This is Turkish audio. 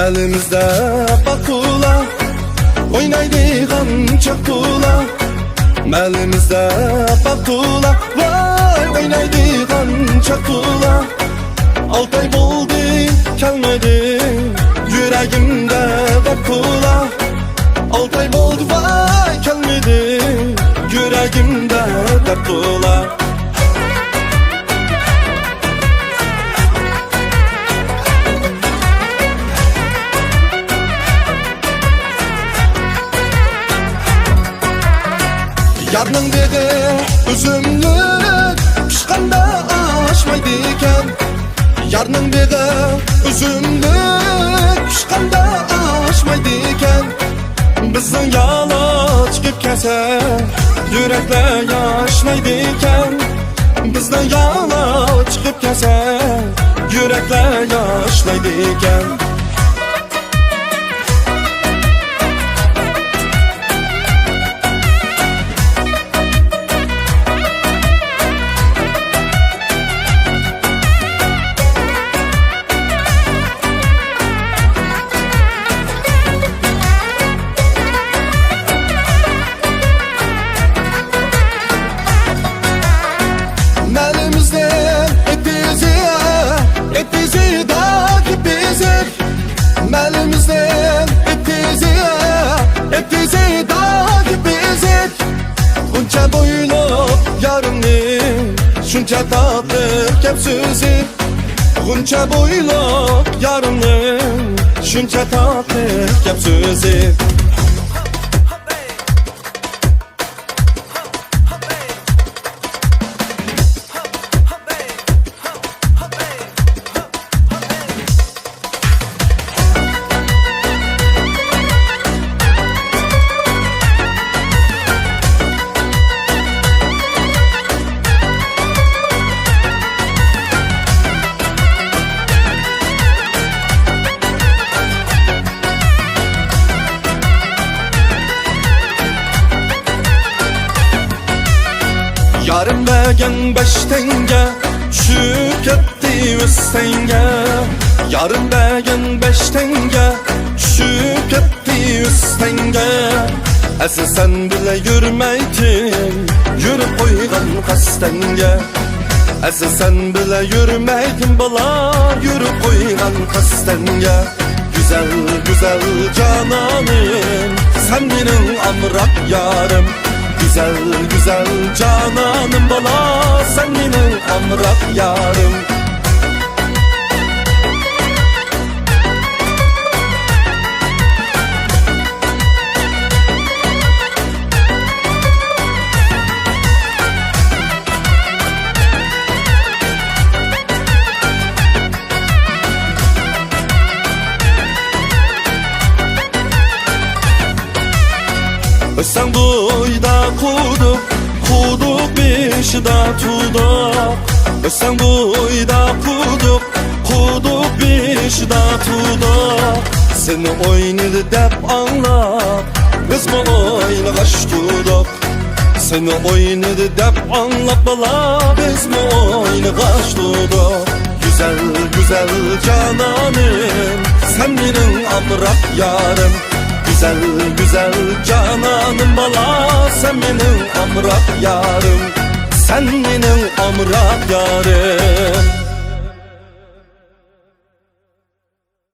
Elimizde bakula, oynaydigan çakula. Elimizde bakula, vay oynaydigan çakula. 6 ay oldu kelmedi, yüreğimde bakula. 6 ay oldu vay kelmedi, yüreğimde bakula. Yarның begi üzümlük, pişkanda aşmaydı iken. Yarның begi üzümlük, pişkanda aşmaydı iken. Bizning yala chiqib kelsa, yuraklar yaşmaydı iken. Bizning yala chiqib kelsa, yuraklar yaşmaydı iken. Elimizden etizi dağ gibizik. Bunca boylu yarımni, şunca tatlı kepsüzik. Bunca boylu yarımni, şunca tatlı kepsüzik. Yarım bergen 5 tenge, düşüp ketdi 100 tenge. Yarım bergen 5 tenge, düşüp ketdi 100 tenge. Asıl sen bile yürümeydin, yürüp koygan kastenge. Asıl sen bile yürümeydin bala, yürüp koygan kastenge. Güzel güzel cananım, sen benim amrak yarım. Güzel güzel cananım bala, sen benim amrak yarım. Sen boyda kuduk, kuduk beşida tuduk. Sen boyda kuduk, kuduk beşida tuduk. Seni oynadı dep anlap, biz mi oynaş tuduk. Seni oynadı dep anlap bala, biz mi oynaş tuduk. Güzel güzel cananım, sen benim amrak yarım. Güzel güzel cananım bala, sen benim amrak yarım. Sen benim amrak yarım.